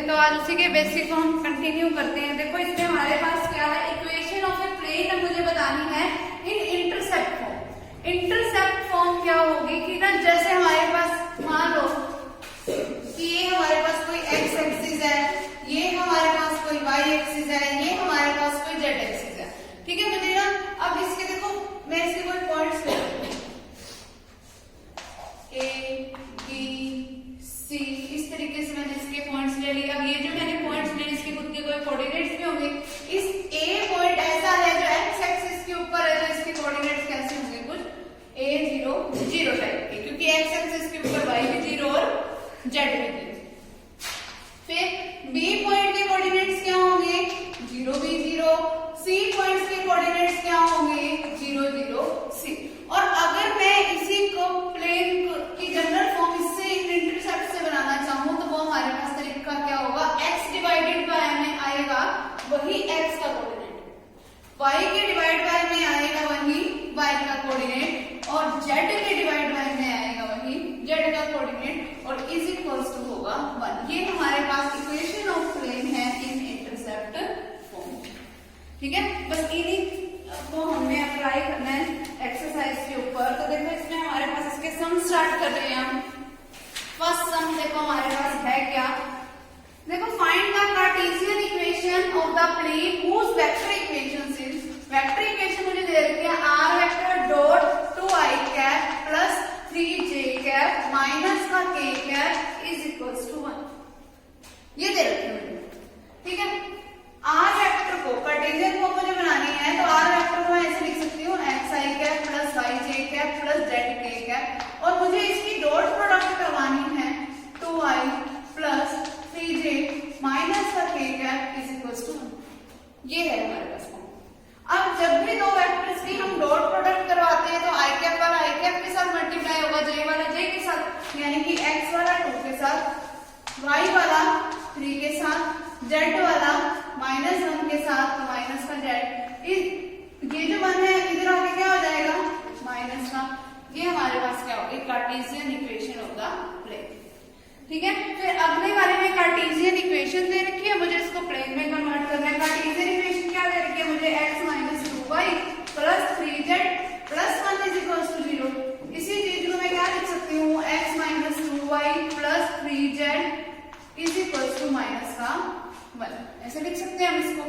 तो आज उसी के बेसिक को हम कंटिन्यू करते हैं। देखो इसमें हमारे पास क्या है, इक्वेशन ऑफ ए प्लेन मुझे बतानी है इन इंटरसेप्ट फॉर्म। इंटरसेप्ट फॉर्म क्या होगी कि ना, जैसे हमारे पास मान लो कि ये हमारे पास कोई एक्स एक्सिस है, ये हमारे पास कोई वाई एक्सिस है, ये हमारे पास कोई जेड एक्सिस है। ठीक है मुझे ना, अब इसके देखो मैं इसके कोई पॉइंट्स ले ए बी सी, इस तरीके से मैंने इसके पॉइंट्स ले लिए। अब ये जो मैंने पॉइंट्स लिए इसके खुद के कोई कोऑर्डिनेट्स भी होंगे। इस ए पॉइंट ऐसा है जो एक्स एक्सिस के ऊपर है, तो इसके कोऑर्डिनेट्स कैसे होंगे, कुछ ए 0 0 टाइप के, क्योंकि एक्स एक्सिस के ऊपर वाई भी 0 और जेड भी 0। फिर बी पॉइंट के कोऑर्डिनेट्स क्या होंगे, 0 भी 0। सी पॉइंट्स के कोऑर्डिनेट्स क्या होंगे, 0 0 सी। और अगर मैं इसी को प्लेन की जनरल फॉर्म इससे इंटरसेप्ट से बनाना चाहूं तो वो हमारे पास तरीका क्या होगा, x डिवाइडेड बाय में आएगा वही x का कोऑर्डिनेट, y के डिवाइड बाय में आएगा वही y का कोऑर्डिनेट, और z के डिवाइड बाय में आएगा वही z का कोऑर्डिनेट, और इज इक्वल्स टू होगा 1। ये हमारे पास इक्वेशन ऑफ प्लेन है इन इंटरसेप्ट फॉर्म। ठीक है, बस इन्हीं को हमने अप्लाई करना है एक्सरसाइज के ऊपर। तो देखो इसमें हमारे पास इसके सम स्टार्ट कर रहे हैं हम। फर्स्ट सम देखो हमारे पास है क्या, देखो find the Cartesian equation of the plane whose vector equations is, vector equation मुझे दे रखी है r vector dot 2i cap plus 3j cap minus का k cap is equals to 1, ये दे रखी है मुझे। ठीक है, r वेक्टर को कार्टेशियन फॉर्म मुझे बनानी है, तो r वेक्टर को मैं ऐसे लिख सकती हूँ xi cap plus yj cap plus zk cap, और मुझे इसकी डॉट प्रोडक्ट करवानी है 2i प्लस 3j माइनस का k cap is equals to 1। ये है हमारे पास फॉर्म। अब जब भी दो वेक्टर्स की हम डॉट प्रोडक्ट करवाते हैं तो i कैप वाला i कैप के साथ मल्टीप्लाई होगा, j वाला j के साथ, यानी कि x वाला 2 के साथ, y वाला 3 के साथ, z वाला -1 के साथ, तो माइनस का z, ये जो 1 है इधर आके क्या हो जाएगा, माइनस का। ये हमारे पास क्या होगी, Cartesian equation of the plane. ठीक है, फिर अगले वाले में कार्टेशियन इक्वेशन दे रखी है, मुझे इसको प्लेन में कन्वर्ट करना है। कार्टेशियन इक्वेशन क्या दे रखी है मुझे, x 2y plus 3z plus 1 is equals to 0। इसी चीज को मैं क्या लिख सकती हूँ, x 2y plus 3z is equals to minus का 1, ऐसे लिख सकते हैं हम इसको।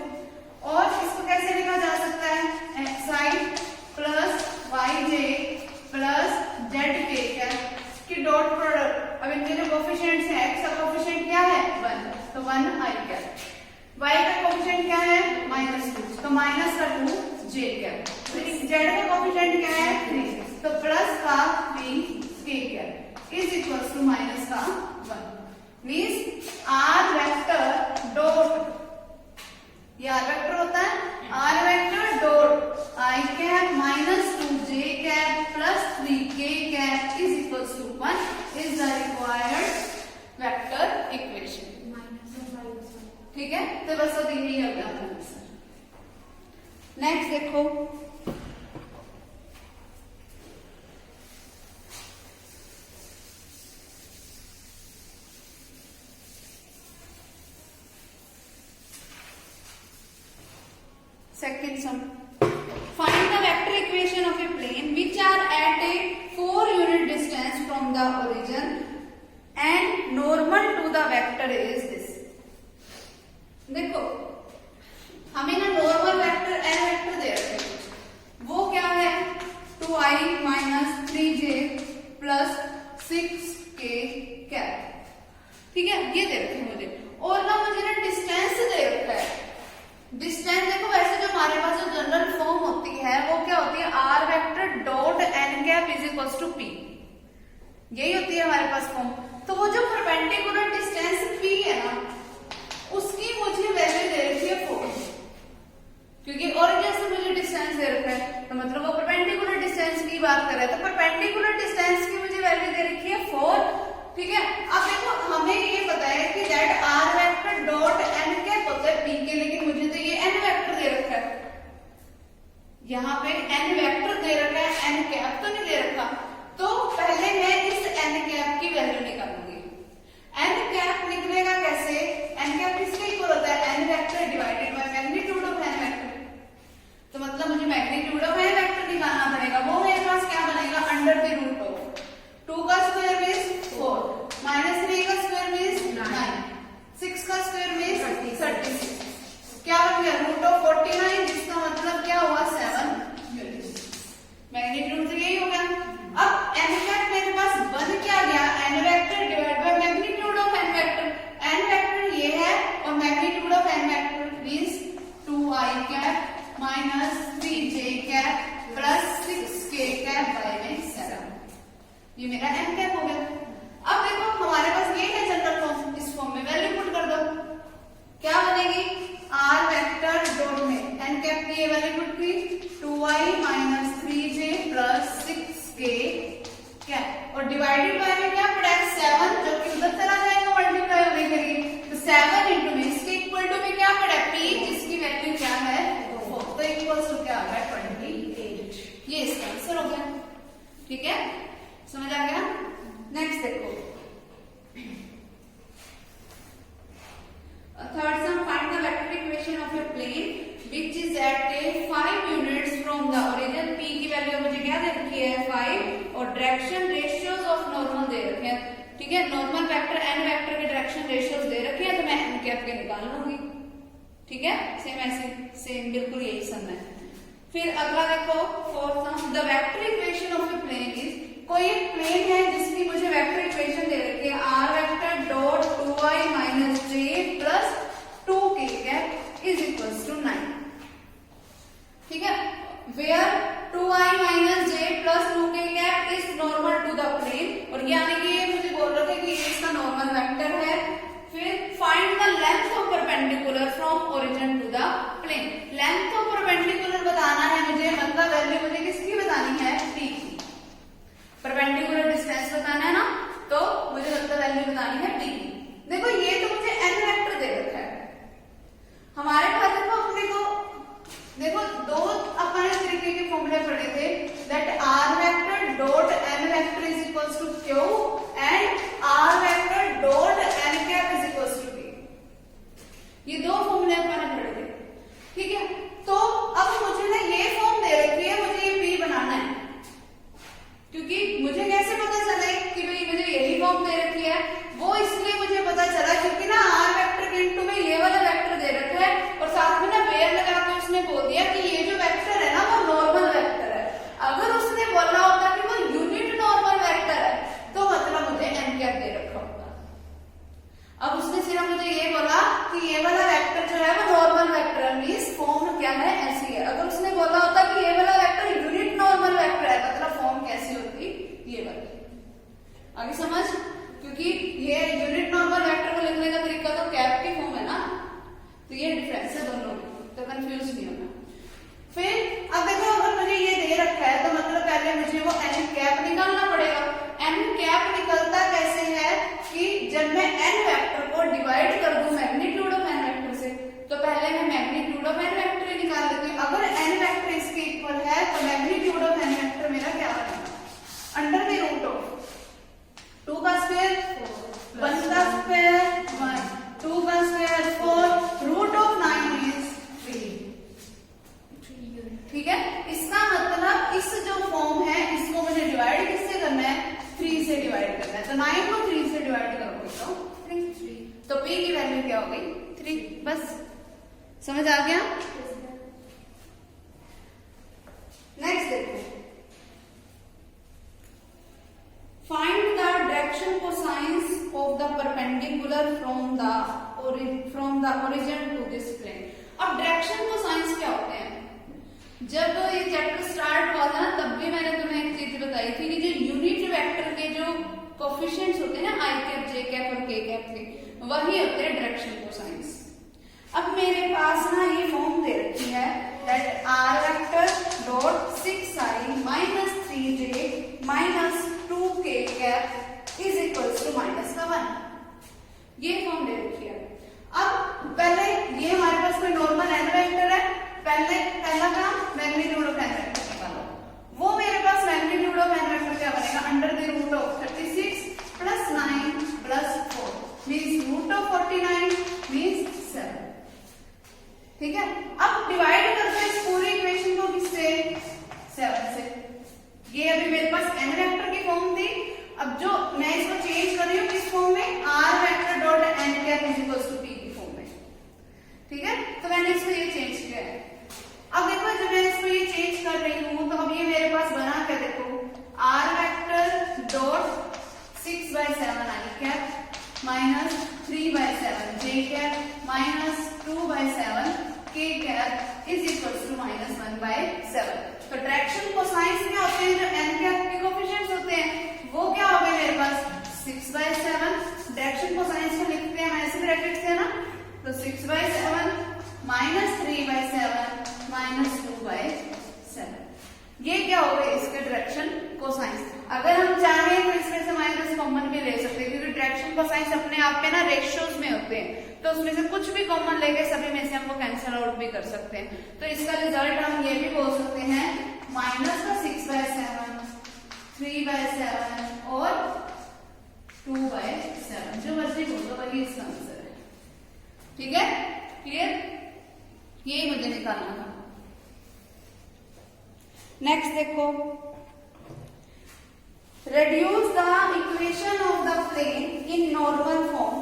और इसको कैसे लिखा जा सकता है, xi plus yj plus zk की डॉट प्रोडक्ट। अब इनके जो कोफिशिएंट्स हैं, x का कोफिशिएंट क्या है 1, तो 1i कैप, y का कोफिशिएंट क्या है -2, तो माइनस का 2j कैप, z का कोफिशिएंट क्या है 3, तो प्लस का 3k cap is equals to minus का 1। मीन्स r वेक्टर डॉट, ये r वेक्टर होता है, r vector dot i cap minus 2j cap plus 3k cap is equals to 1 is the required vector equation. ठीक है, तो बस अब यही हो गया आंसर। नेक्स्ट देखो, second sum, find the vector equation of a plane which are at a 4 unit distance from the origin and normal to the vector is this। देखो हमें ना नॉर्मल वेक्टर n वेक्टर दे रखे हैं, वो क्या है 2i minus 3j plus 6k cap. ठीक है, ये दे रखे हैं मुझे, और ना मुझे ना डिस्टेंस दे रखा है। डिस्टेंस देखो वैसे जो हमारे पास जो जनरल फॉर्म होती है वो क्या होती है, r vector dot n cap is equals to p, यही होती है हमारे पास फॉर्म। तो वो जो परपेंडिकुलर डिस्टेंस p है ना, उसकी मुझे वैल्यू दे रखी है 4, क्योंकि ओरिजिन से मुझे डिस्टेंस दे रखा है, तो मतलब वो परपेंडिकुलर डिस्टेंस की बात कर रहा है, तो परपेंडिकुलर डिस्टेंस की मुझे वैल्यू दे रखी है 4। ठीक है, अब देखो हमें ये पता है कि that r vector dot n cap होता है p के, लेकिन मुझे तो ये n वेक्टर दे रखा है, यहाँ पे n वेक्टर दे रखा है, n कैप तो नहीं दे रखा। तो पहले मैं इस n कैप की वैल्यू निकालूंगी। n कैप निकलेगा कैसे, एन कैप किसके इक्वल होता है, n vector divided by magnitude of n vector. तो मतलब मुझे मैग्नीट्यूड ऑफ एन वेक्टर निकालना पड़ेगा। वो मेरे पास क्या बनेगा, अंडर द रूट ऑफ 2 का स्क्वायर मींस 4 माइनस 3 का स्क्वायर मींस 9 6 का स्क्वायर मींस 36 क्या बन गया रूट ऑफ 49 जिसका मतलब क्या हुआ 7 यूनिट्स। मैग्नीट्यूड तो यही हो गया। अब एन वेक्टर मेरे पास बन क्या गया, n vector divide by magnitude of n vector. N vector ये है और magnitude of n vector means 2i cap minus 3j cap plus 6k cap by में 7। ये मेरा एन कैप हो गया। अब देखो हमारे पास ये है जनरल फॉर्म, इस फॉर्म में वैल्यू पुट कर दो, क्या बनेगी आर वेक्टर डॉट में एन कैप की वैल्यू पुट की 2i minus 3j plus 6k cap और डिवाइडेड बाय में क्या पड़ा 7 जो कि उधर चला जाएगा मल्टीप्लाई होने के लिए, तो 7 इंटू में इसके इक्वल टू में क्या पड़ा p जिसकी वैल्यू क्या है 4, तो इक्वल टू क्या आ गया 28। ये इसका आंसर हो गया। ठीक है, समझ आ गया। नेक्स्ट देखो third sum, find the vector equation of a plane which is at a 5 units from the origin. p की वैल्यू मुझे क्या दे रखी है 5 और डायरेक्शन रेशियोज ऑफ नॉर्मल दे रखे हैं। ठीक है, नॉर्मल वेक्टर एन वेक्टर के डायरेक्शन रेशियोज दे रखे हैं, तो मैं एन कैप के निकाल लूंगी। ठीक है, सेम ऐसे सेम बिल्कुल यही सम है। फिर अगला देखो fourth sum, the vector equation of a plane is, कोई एक प्लेन है जिसकी मुझे वेक्टर इक्वेशन दे रखी है r vector dot 2i minus j plus 2k cap is equals to 9। ठीक है, where 2i minus j plus 2k cap is normal to the plane, और यानी कि ये मुझे बोल रहे थे कि ये इसका नॉर्मल वेक्टर है। फिर find the length of perpendicular from origin to the plane. Length of perpendicular बताना है मुझे, मतलब वैल्यू मुझे किसकी बतानी है p की। परपेंडिकुलर डिस्टेंस बताना है ना, तो मुझे मतलब वैल्यू बतानी है p की। देखो ये तो मुझे n वेक्टर दे रखा है हमारे पास। देखो दो अपन इस तरीके के फॉर्मूले पढ़े थे, that r vector dot n vector is equals to q and r vector dot n cap is equals to p। ये दो फॉर्मूले अपन पढ़े थे। ठीक है, तो अब मुझे ना ये फॉर्म दे रखी है, मुझे ये p बनाना है, क्योंकि मुझे कैसे पता चले कि भाई मुझे यही फॉर्म दे रखी है, वो इसलिए मुझे पता चला क्योंकि ना आर वेक्टर के इनटू में ये वाला वेक्टर दे रखा है और साथ में ना वेयर लगा के उसने बोल दिया कि ये जो वेक्टर है ना वो नॉर्मल वेक्टर है। अगर उसने बोला होता कि वो यूनिट नॉर्मल वेक्टर है तो मतलब मुझे एन कैप दे रखा होता। अब उसने सिर्फ मुझे ये बोला कि ये वाला वेक्टर जो है वो नॉर्मल वेक्टर है, मींस फॉर्म क्या है ऐसी है। अगर उसने बोला होता कि ये वाला वेक्टर यूनिट नॉर्मल वेक्टर है, मतलब फॉर्म कैसी होती ये वाली। आगे समझ, क्योंकि ये यूनिट नॉर्मल वेक्टर को लिखने का तरीका तो कैप की फॉर्म है ना, तो ये डिफरेंस है दोनों में, तो कंफ्यूज नहीं होना। फिर अब देखो अगर मुझे ये दे रखा है तो मतलब पहले मुझे वो एन कैप निकालना पड़ेगा। एन कैप निकलता कैसे है कि जब मैं एन वेक्टर को डिवाइड कर दूं मैग्नीट्यूड ऑफ एन वेक्टर से, तो पहले मैं मैग्नीट्यूड ऑफ एन वेक्टर ही निकाल लेती हूँ। अगर एन वेक्टर इसके इक्वल है तो मैग्नीट्यूड ऑफ एन वेक्टर मेरा क्या बनेगा, अंडर द रूट ऑफ 2 का स्क्वायर 1 का स्क्वायर 1 2 का स्क्वायर 4 रूट ऑफ 9 इज 3। ठीक है, इसका मतलब इस जो फॉर्म है इसको मुझे डिवाइड किससे करना है 3 से डिवाइड करना है, तो 9 को 3 से डिवाइड करोगे तो 3, तो p की वैल्यू क्या हो गई 3। बस समझ आ गया। नेक्स्ट देखो, find the direction cosines of the perpendicular from the origin to this plane। अब डायरेक्शन कोसाइंस क्या होते हैं, जब ये चैप्टर स्टार्ट हुआ था तब भी मैंने तुम्हें एक चीज बताई थी कि जो यूनिट वेक्टर के जो कोफिशिएंट्स होते हैं ना i कैप j कैप और k कैप के, वही होते हैं डायरेक्शन कोसाइंस। अब मेरे पास ना ये फॉर्म दे रखी है that r vector dot 6i minus 3j minus 2k cap is equals to minus का 1, ये फॉर्म दे रखी है। अब पहले ये हमारे पास कोई नॉर्मल एन वेक्टर है, पहला काम मैग्नीट्यूड ऑफ एन वेक्टर निकालो। वो मेरे पास मैग्नीट्यूड ऑफ एन वेक्टर क्या बनेगा, under the root of 36 plus 9 plus 4 means root of 49 divide करते हैं इस पूरी इक्वेशन को किससे, 7 से। ये अभी मेरे पास n वेक्टर की फॉर्म थी, अब जो मैं इसको चेंज कर रही हूँ किस फॉर्म में, r vector dot n cap is equal to p की फॉर्म में। ठीक है, तो मैंने इसको ये चेंज किया है। अब देखो जब मैं इसको ये चेंज कर रही हूँ तो अब ये मेरे पास बना क्या, देखो r vector dot 6/7 i cap minus 3/7 j cap minus 2/7 k cap is equal to minus 1/7। तो डायरेक्शन कोसाइंस क्या होते हैं, जो n कैप के कोएफिशिएंट्स होते हैं वो क्या हो गए मेरे पास 6/7। डायरेक्शन कोसाइंस को लिखते हैं ऐसे ब्रैकेट से ना, तो 6/7 माइनस 3/7 माइनस 2/7, ये क्या हो गए इसके डायरेक्शन कोसाइंस। अगर हम चाहें तो इसमें से माइनस कॉमन भी ले सकते हैं, क्योंकि डायरेक्शन कोसाइंस अपने आप में ना रेशियोज में होते हैं, तो उसमें से कुछ भी कॉमन लेके सभी में से हमको कैंसिल आउट भी कर सकते हैं। तो इसका रिजल्ट हम ये भी बोल सकते हैं माइनस का 6/7, 3/7 और 2/7, जो मर्जी बोलो वही इसका आंसर है। ठीक है, क्लियर, ये मुझे निकालना था। नेक्स्ट देखो, reduce the equation of the plane in normal form।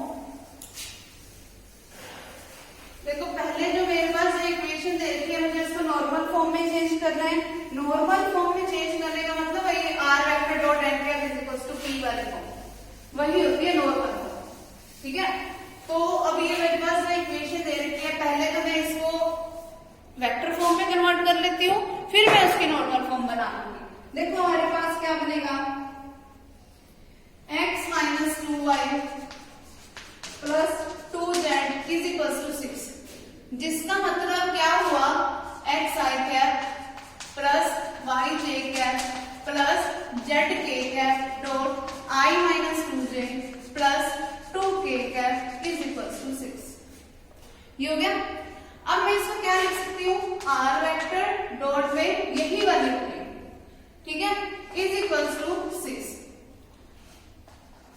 देखो पहले जो मेरे पास इक्वेशन दे रखी है मुझे इसको नॉर्मल फॉर्म में चेंज करना है। नॉर्मल फॉर्म में चेंज करने का मतलब वही r vector dot n cap is equal to p वाली फॉर्म, वही होती है नॉर्मल फॉर्म। ठीक है, तो अब ये मेरे पास जो इक्वेशन दे रखी है, पहले तो मैं इसको वेक्टर फॉर्म में कन्वर्ट कर लेती हूँ, फिर मैं उसकी नॉर्मल फॉर्म बना लूंगी। देखो हमारे पास क्या बनेगा, x minus 2y plus 2z is equal to 6, जिसका मतलब क्या हुआ x i cap plus y j cap plus z k cap dot i minus 2j plus 2k cap is equal to 6। ये हो गया। अब मैं इसको क्या लिख सकती हूँ, r वेक्टर डॉट में यही वाली होगी, ठीक है, is equal to 6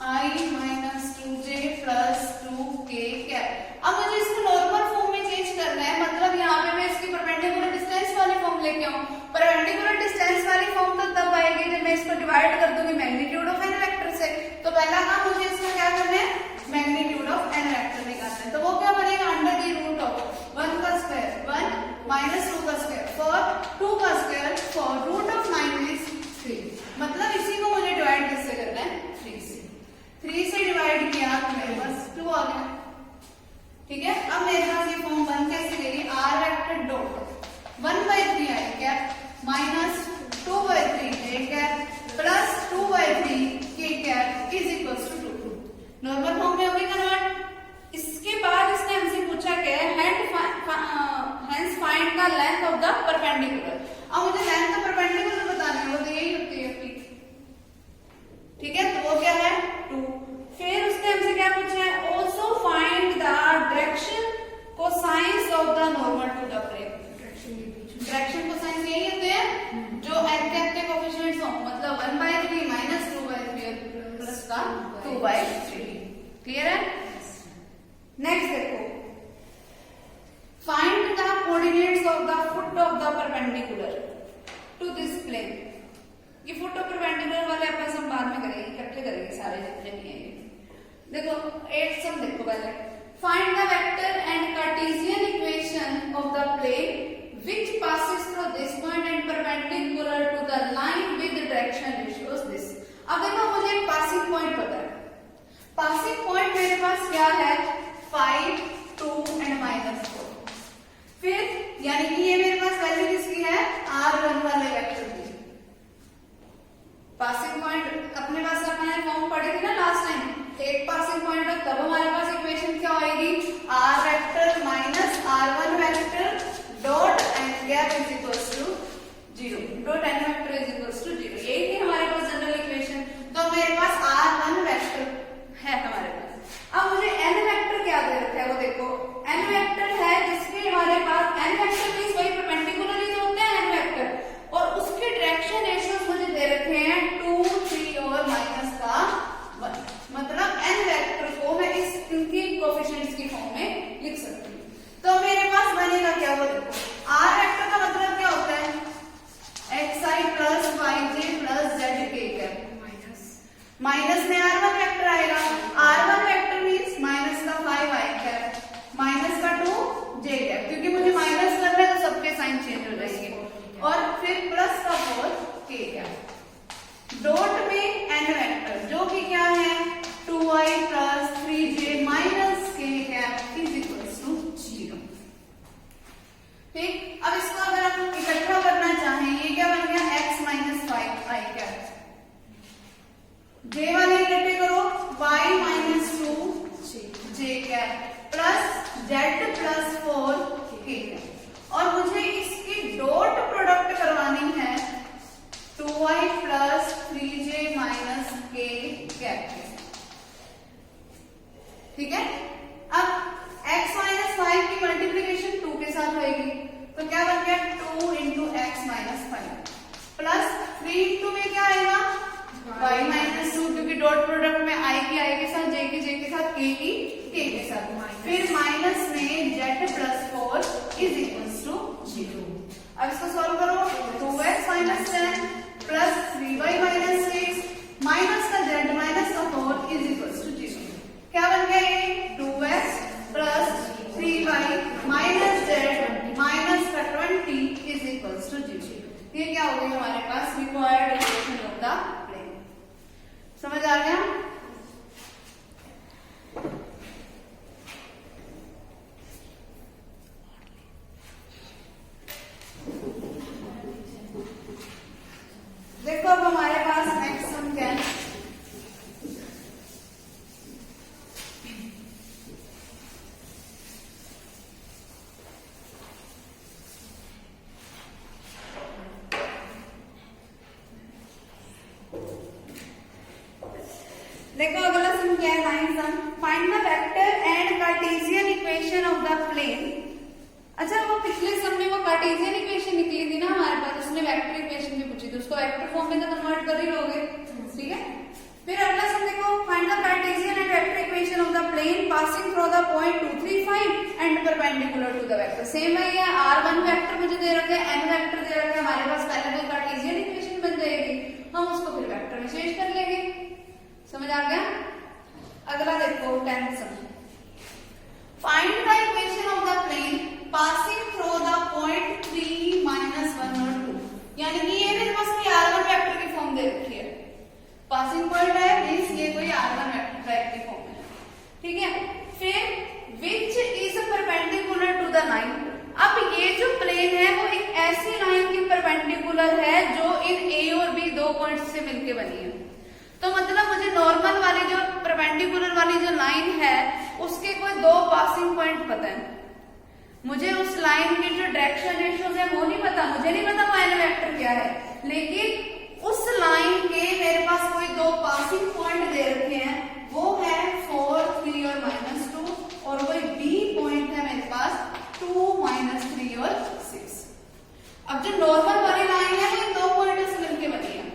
i minus 2j plus 2k cap. अब मुझे इसको नॉर्मल फॉर्म में चेंज करना है, मतलब यहाँ पे मैं इसकी परपेंडिकुलर डिस्टेंस वाली फॉर्म लेके आऊँ। परपेंडिकुलर डिस्टेंस वाली फॉर्म तो तब आएगी जब मैं इसको डिवाइड कर दूंगी मैग्नीट्यूड ऑफ n वेक्टर से। तो पहला काम मुझे इसका क्या करना है, मैग्नीट्यूड ऑफ n वेक्टर निकालना है। तो वो क्या बनेगा, अंडर द रूट ऑफ 1 का स्क्वायर 1 माइनस 2 का स्क्वायर 4 2 का स्क्वायर 4 रूट ऑफ 9 इज 3। मतलब इसी को मुझे डिवाइड किससे करना है, 3 से। 3 से डिवाइड किया तो मेरे पास 2 आ गया। ठीक है, अब मेरे पास ये फॉर्म बन कैसे गई, r vector dot 1/3 i cap minus 2/3 j cap plus 2/3 k cap is equal to 2। Normal form में होगी कन्वर्ट। इसके बाद इसने हमसे पूछा क्या है, hence find the length of the perpendicular. अब मुझे लेंथ ऑफ परपेंडिकुलर बतानी है, वो तो यही होती है p। ठीक है, तो वो क्या है 2। फिर उसने हमसे क्या पूछा है, also find the direction cosines of the normal to the plane. Direction cosines यही होते हैं जो n कैप के कोएफिशिएंट्स हो, मतलब 1/3 माइनस 2/3 प्लस का 2/3। क्लियर है। नेक्स्ट देखो, find the coordinates of the foot of the perpendicular to this plane. ये फुट ऑफ परपेंडिकुलर वाले अपन हम बाद में करेंगे, इकट्ठे करेंगे सारे जितने भी हैं। देखो 8 सम देखो पहले, find the vector and Cartesian equation of the plane which passes through this point and perpendicular to the line with the direction ratios this। अब देखो मुझे पासिंग पॉइंट पता है, पासिंग पॉइंट मेरे पास क्या है 5 2 एंड -4। फिर यानी कि ये मेरे पास वैल्यू किसकी है, r1 वाले वेक्टर की। पासिंग पॉइंट अपने पास अपने फॉर्म पढ़े थे ना लास्ट टाइम, एक पासिंग पॉइंट है, तब हमारे पास इक्वेशन क्या आएगी, r vector minus r1 vector dot n cap is equals to 0, dot n vector is equals to 0। यही थी हमारे पास जनरल इक्वेशन। तो मेरे पास r1 वेक्टर है हमारे पास। अब मुझे n वेक्टर क्या दे रखा है, वो देखो n वेक्टर है जिसके हमारे पास n वेक्टर मींस वही परपेंडिकुलरली जो होते हैं n वेक्टर, और उसके डायरेक्शन रेशियोज मुझे दे रखे हैं 2 3 और माइनस का 1। मतलब n वेक्टर को मैं इस इनकी कोएफिशिएंट्स की फॉर्म में लिख सकती हूँ। तो मेरे पास बनेगा क्या, वो देखो 0। अब इसको सॉल्व करो, 2x minus 10 plus 3y minus 6 minus का z माइनस का 4 इज इक्वल टू 0। क्या बन गया ये? 2x plus 3y minus z minus का 20 इज इक्वल टू 0। ये क्या हो गया हमारे पास? Required equation of the plane. समझ आ गया? देखो अब हमारे पास नेक्स्ट सम क्या है? देखो अगला सम क्या है? Nine sum, find the vector and Cartesian equation of the plane. अच्छा, वो पिछले सम में वो कार्टेशियन इक्वेशन निकली थी ना हमारे पास, उसने वेक्टर इक्वेशन भी पूछी थी, उसको वेक्टर फॉर्म में तो कन्वर्ट कर ही लोगे, ठीक है। फिर अगला सम देखो, find the cartesian and vector equation of the plane passing through the point 2, 3, 5 and perpendicular to the vector. Same है ये, r1 वेक्टर मुझे दे रखे हैं, n वेक्टर दे रखे हैं, हमारे पास पहले तो कार्टेशियन इक्वेशन बन जाएगी, हम उसको फिर वेक्टर में चेंज कर लेंगे। समझ आ गया? अगला देखो 10th sum, find the equation of the plane passing through the point 3, -1 और 2। यानी कि ये मेरे पास कोई r1 वेक्टर की फॉर्म दे रखी है, पासिंग पॉइंट है मींस ये कोई r1 वेक्टर की फॉर्म है, ठीक है। फिर which is perpendicular to the line. अब ये जो प्लेन है वो एक ऐसी लाइन की परपेंडिकुलर है जो इन a और b दो पॉइंट्स से मिलके बनी है। तो मतलब मुझे नॉर्मल वाली जो परपेंडिकुलर वाली जो लाइन है उसके कोई दो पासिंग पॉइंट पता है, मुझे उस लाइन की जो डायरेक्शन रेशियोज है वो नहीं पता, मुझे नहीं पता वो एन वेक्टर क्या है, लेकिन उस लाइन के मेरे पास कोई दो पासिंग पॉइंट दे रखे हैं, वो है 4, 3 और -2, और कोई बी पॉइंट है मेरे पास 2, -3 और 6। अब जो नॉर्मल वाली लाइन है वो इन दो पॉइंटों से मिलकर बनी है,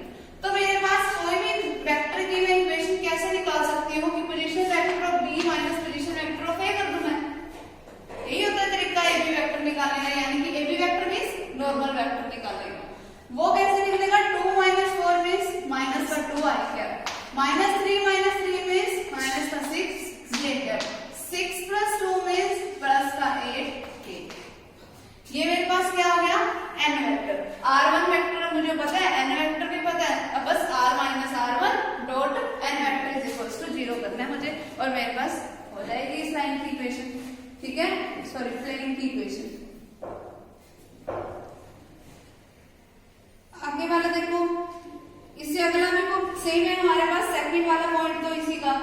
तो मेरे पास कोई भी वेक्टर की मैं इक्वेशन कैसे निकाल सकती हूँ कि position vector of B minus position vector of A कर दूं मैं। यही होता है तरीका ए बी वेक्टर निकालने का, यानी कि A B vector means normal vector निकालने का। वो कैसे निकलेगा? 2 - 4 मींस माइनस का 2 आई कैप, -3 - 3 मींस माइनस का 6 जे कैप, 6 + 2 मींस प्लस का 8 के। ये मेरे पास क्या हो गया? N vector. r1 वेक्टर मुझे पता है, n वेक्टर भी पता है, अब बस r - r1 dot n vector is equals to 0 करना है मुझे, और मेरे पास हो जाएगी इस लाइन की इक्वेशन, ठीक है, सॉरी प्लेन की इक्वेशन। आगे वाला देखो, इससे अगला में को सेम है हमारे पास, सेकंड वाला पॉइंट तो इसी का,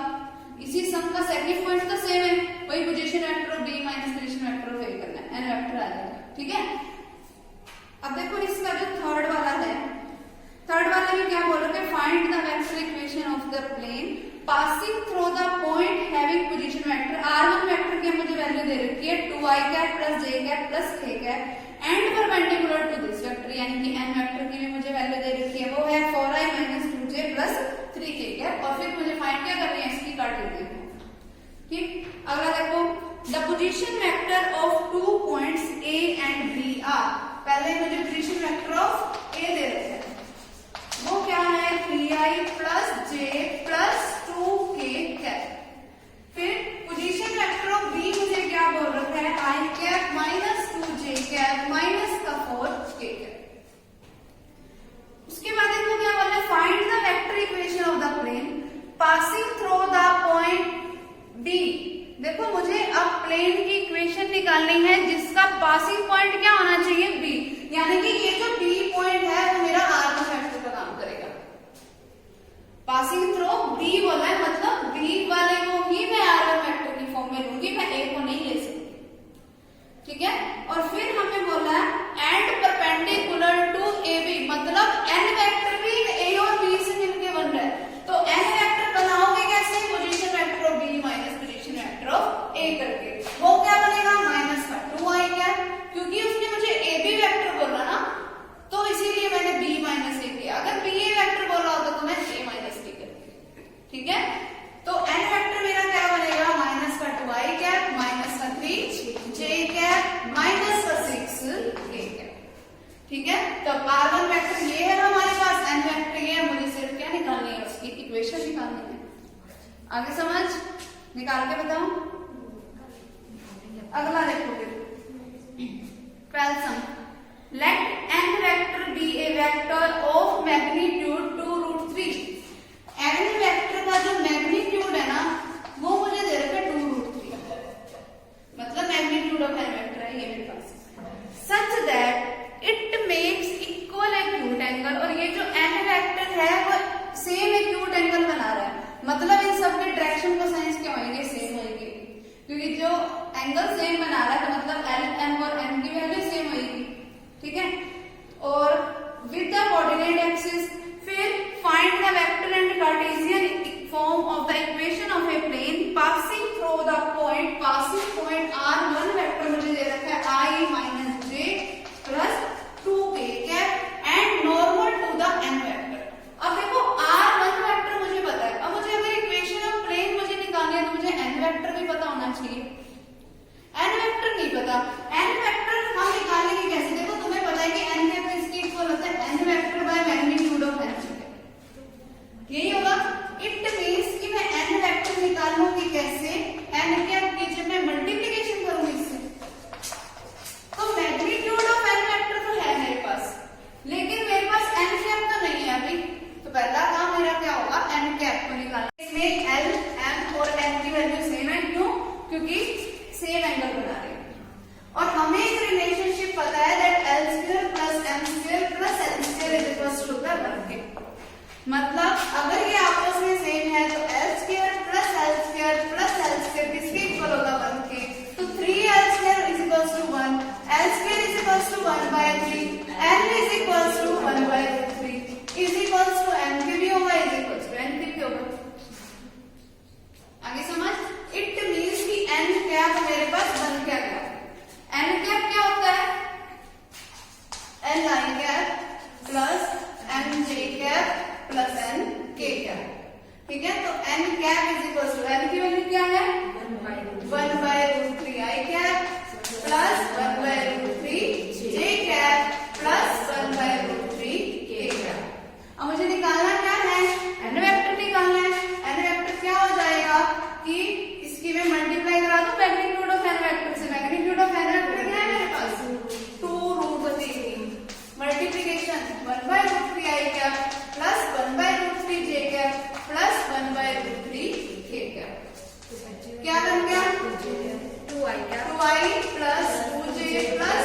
इसी सम का सेकंड पॉइंट तो सेम है, वही position vector of B minus position vector of A करना है, एन वेक्टर आ जाएगा, ठीक है। अब देखो इसका जो थर्ड वाला है, थर्ड वाला में क्या बोल रहे हैं? Find the vector equation of the plane passing through the point having position vector. r1 vector की मुझे वैल्यू दे रखी है 2i cap plus j cap plus k cap and perpendicular to this vector, यानी कि n वेक्टर की भी मुझे वैल्यू दे रखी है, वो है 4i - 2j plus 3k cap, और फिर मुझे फाइंड क्या करनी है? इसकी कार्टेशियन, ठीक। अगला देखो, the position vector of 2 points a and b are. पहले मुझे पोजीशन वेक्टर ऑफ a दे रखे हैं, वो क्या है? 3i plus j plus 2k cap. फिर पोजीशन वेक्टर ऑफ b मुझे क्या बोल रखा है? i cap minus 2j cap minus का 4k कैप। उसके बाद देखो क्या बोल रहा है? Find the vector equation of the plane passing through the point b। देखो मुझे अब प्लेन की इक्वेशन निकालनी है जिसका पासिंग पॉइंट क्या होना चाहिए? b, यानी कि ये जो b पॉइंट है वो मेरा r1 वेक्टर का काम करेगा। पासिंग थ्रू b बोला है, मतलब b वाले को ही मैं r1 वेक्टर की फॉर्म में लूंगी, मैं a को नहीं ले सकती, ठीक है। और फिर हमें बोला है एंड परपेंडिकुलर टू ab, मतलब n वेक्टर भी a और b से मिलके बन रहा है, तो n वेक्टर बनाओगे कैसे? Position vector of b minus position vector of a करके, वो क्या बनेगा? -2i कैप, क्योंकि उसने मुझे ab वेक्टर ठीक है, तो R1 वेक्टर ये है हमारे पास, n वेक्टर ये है, मुझे सिर्फ क्या निकालनी है, उसकी इक्वेशन निकालनी है। आगे समझ, निकाल के बताओ। अगला देखोगे 12th sum, let n vector be a vector of magnitude 2√3। n vector का जो मैग्नीट्यूड है ना वो मुझे दे रखा है 2√3, मतलब मैग्नीट्यूड ऑफ n वेक्टर है ये मेरे पास, such that it makes equal acute angle, और ये जो n वेक्टर है वो सेम एक्यूट एंगल बना रहा है, मतलब इन सब के डायरेक्शन कोसाइंस क्या होंगे, सेम होंगे, क्योंकि जो एंगल सेम बना रहा है तो मतलब एल एम और एन की वैल्यू सेम होगी, ठीक है। और विद द कोऑर्डिनेट एक्सिस, फिर find the vector and cartesian form of the equation of a plane passing through the point, passing point R1 vector मुझे दे रखा है I minus J plus 2k cap and normal to the n vector. अब देखो R1 vector मुझे पता है, अब मुझे अगर इक्वेशन ऑफ प्लेन मुझे निकालनी है तो मुझे n वेक्टर भी पता होना चाहिए, n वेक्टर नहीं पता, n वेक्टर हम निकालेंगे कैसे, देखो तुम्हें पता है कि n है तो इसकी इक्वल होता है n vector by magnitude of n, यही होगा। इट मींस कि मैं n वेक्टर निकालूंगी कैसे, n कैप की जब मैं मल्टीप्लिकेशन करूंगी इससे, तो मैग्नीट्यूड ऑफ n वेक्टर तो है मेरे पास, लेकिन मेरे पास n कैप तो नहीं है अभी, तो पहला काम मेरा क्या होगा, n कैप को निकालना। इसमें l m और n की वैल्यू सेम है, क्यों, क्योंकि सेम एंगल बना रहे हैं, और हमें एक रिलेशनशिप पता है that l square plus m square plus n square is equal to the वर्ग के, मतलब अगर ये आपस में सेम है तो l square plus l square किसके इक्वल होगा, वर्ग के, तो 3l square is equal to 1, l square is equal to 1/3, n is equal to 1/3 is equal to n के भी होगा, इज इक्वल टू n के भी होगा। आगे समझ, इट मींस कि n कैप मेरे पास बन क्या गया, n कैप क्या होता है, l i cap plus m j cap plus n k cap, ठीक है। तो n cap is equal to, n की वैल्यू क्या है 1/√3 i cap plus 1/√3 j cap plus 1/√3 k cap. अब मुझे निकालना क्या है, n वेक्टर निकालना है। n वेक्टर क्या हो जाएगा कि इसकी मैं मल्टीप्लाई करा दूं मैग्नीट्यूड ऑफ n वेक्टर से, मैग्नीट्यूड ऑफ n वेक्टर क्या है मेरे पास 2√3 multiplication 1/√3 i cap plus 1/√3 j cap plus 1/√3 k cap, क्या बन गया 2i plus 2j plus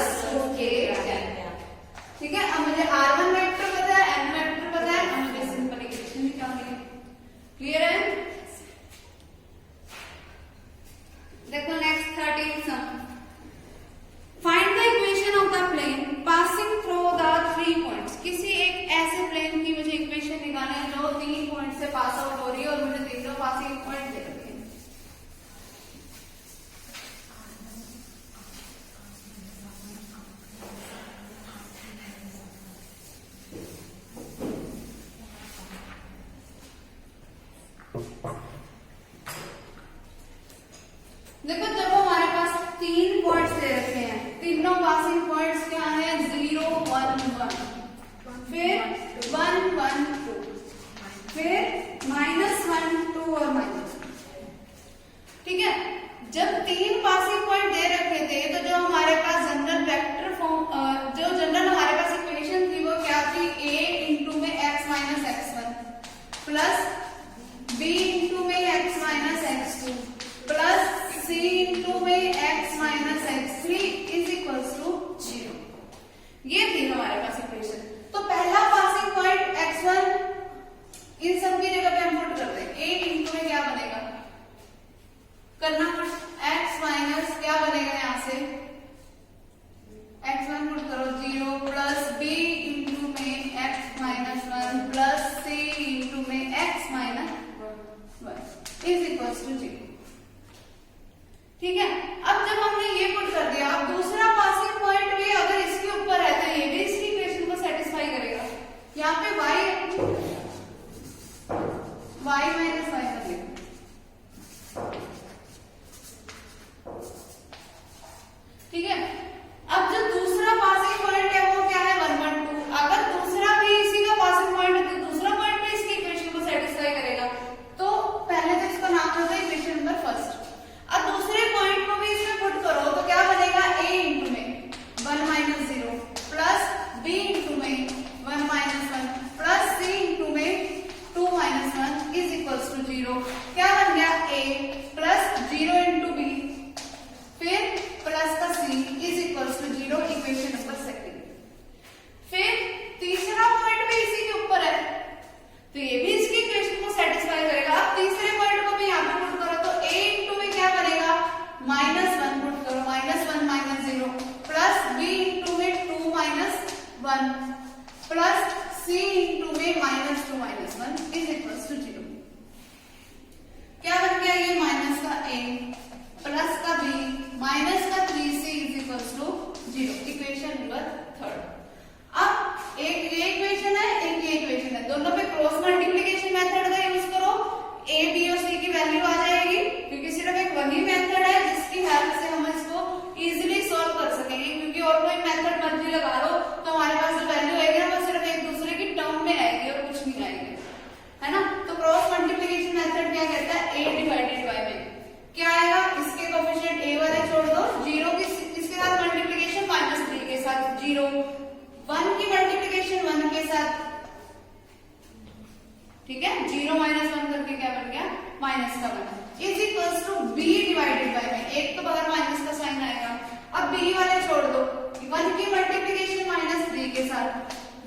1 plus c into में -2 -1 इज इक्वल टू 0। क्या बन गया ये? माइनस का a प्लस का b माइनस का 3c is equal to 0। Equation number 3। अब एक ये इक्वेशन है, एक ये इक्वेशन है, दोनों पे क्रॉस मल्टीप्लिकेशन मेथड का यूज करो, a b और c की वैल्यू आ जाएगी, क्योंकि सिर्फ एक वही मेथड है जिसकी हेल्प से हम इसको इजीली सॉल्व कर सकेंगे, क्योंकि और कोई मेथड मर्जी लगा लो तो हमारे पास जो वैल्यू आएगी ना वो सिर्फ एक दूसरे की टर्म में आएगी और कुछ नहीं आएगी, है ना। तो क्रॉस मल्टीप्लिकेशन मेथड क्या कहता है? a डिवाइडेड बाय में क्या आएगा? इसके कोएफिशिएंट a वाले छोड़ दो, 0 की इसके साथ मल्टीप्लिकेशन -3 के साथ 0, 1 की मल्टीप्लिकेशन 1 के साथ, ठीक है, 0 -1 करके क्या बन गया? माइनस का 1 is equals to b divided by में, एक तो बाहर माइनस का साइन आएगा। अब b वाले छोड़ दो, 1 की मल्टीप्लिकेशन -3 के साथ,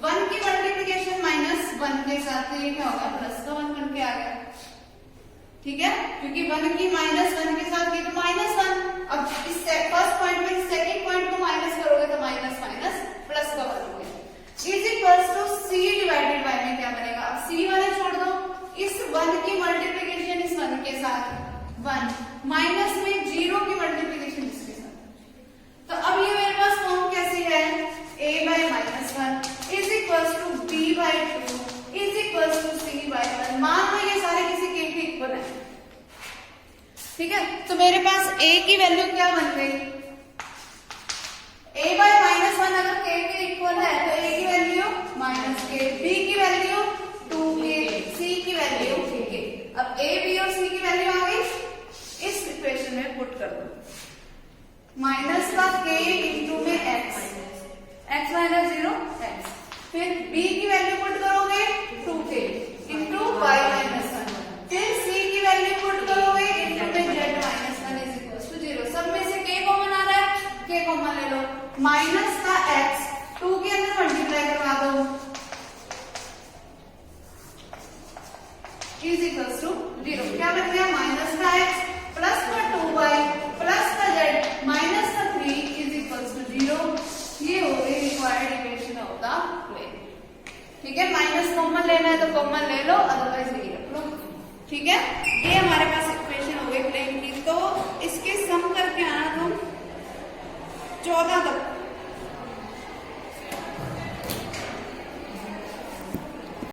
1 की मल्टीप्लिकेशन -1 के साथ, तो ये क्या होगा? प्लस का 1 करके आ गया, ठीक है, क्योंकि 1 की -1 के साथ ये तो -1। अब इस फर्स्ट पॉइंट में सेकंड पॉइंट को माइनस करोगे तो माइनस माइनस प्लस का 1 हो गया, is equals to c divided by में क्या बनेगा? अब c वाले छोड़ दो, इस 1 की मल्टीप्लिकेशन इस 1 के साथ 1 माइनस में 0 की मल्टीप्लिकेशन इसके साथ। तो अब ये मेरे पास फॉर्म कैसी है? a by -1 is equals to b by 2 is equals to c by 1। मान लो ये सारे किसी के इक्वल है, ठीक है, तो मेरे पास a की वैल्यू क्या बन गई? a बाय -1 अगर k के इक्वल है तो a की वैल्यू -k, b की वैल्यू 2k, c की वैल्यू k। अब a b और c की वैल्यू आ गई, इस इक्वेशन में पुट कर दो, माइनस का k इंटू में x -0 x, फिर b की वैल्यू पुट करोगे 2k इंटू y -1, फिर c की वैल्यू पुट करोगे इंटू में z -1 इज इक्वल टू 0। सब में से k कॉमन आ रहा है, k कॉमन ले लो, माइनस का x 2 के अंदर मल्टीप्लाई करवा दो इज इक्वल टू 0। क्या बन गया? माइनस का x प्लस का 2y प्लस का z माइनस का 3 इज इक्वल टू 0। ये हो गई required equation of the plane, ठीक है। माइनस कॉमन लेना है तो कॉमन ले लो, अदरवाइज नहीं रख लो, ठीक है। ये हमारे पास इक्वेशन हो गई प्लेन की। तो इसके सम करके आना तुम 14 तक।